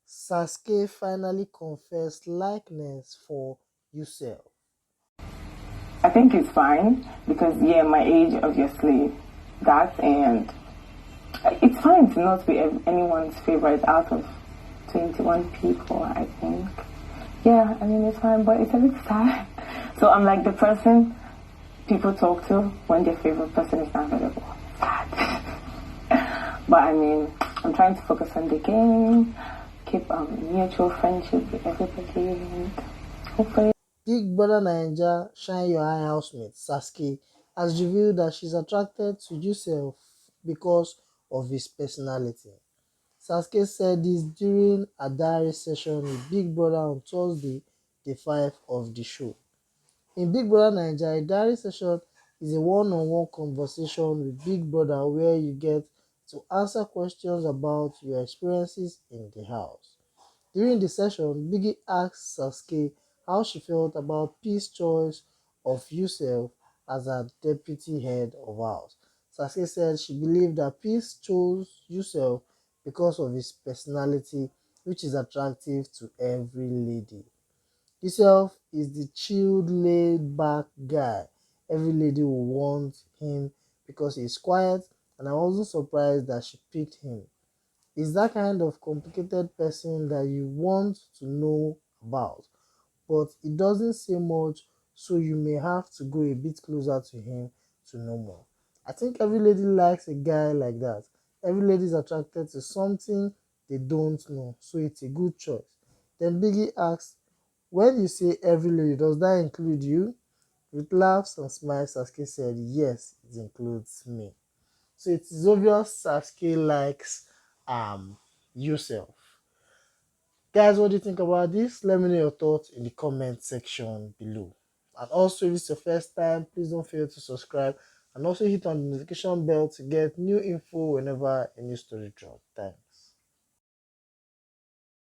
Saskay finally confessed likeness for Yousef. I think it's fine because, yeah, my age, obviously, that, and it's fine to not be anyone's favorite out of 21 people, I think. Yeah, I mean, it's fine, but it's a bit sad. So I'm like the person people talk to when their favorite person is not available. Sad. But I mean, I'm trying to focus on the game, keep mutual friendship with everybody, and hopefully. Big Brother NAIJA Shine Your Eye housemate Saskay has revealed that she's attracted to Yousef because of his personality. Saskay said this during a diary session with Big Brother on Thursday, day 5 of the show. In Big Brother NAIJA, a diary session is a one-on-one conversation with Big Brother where you get to answer questions about your experiences in the house. During the session, Biggie asked Saskay how she felt about Peace's choice of Yousef as her deputy head of house. Saskay said she believed that Peace chose Yousef because of his personality, which is attractive to every lady. Yousef is the chilled, laid-back guy. Every lady will want him because he's quiet, and I wasn't surprised that she picked him. He's that kind of complicated person that you want to know about, but he doesn't say much, so you may have to go a bit closer to him to know more. I think every lady likes a guy like that. Every lady is attracted to something they don't know, so it's a good choice. Then Biggie asks, when you say every lady, does that include you? With laughs and smiles, Saskay said, yes, it includes me. So it is obvious Saskay likes Yousef. Guys, what do you think about this? Let me know your thoughts in the comment section below. And also, if it's your first time, please don't fail to subscribe and also hit on the notification bell to get new info whenever a new story drops. Thanks.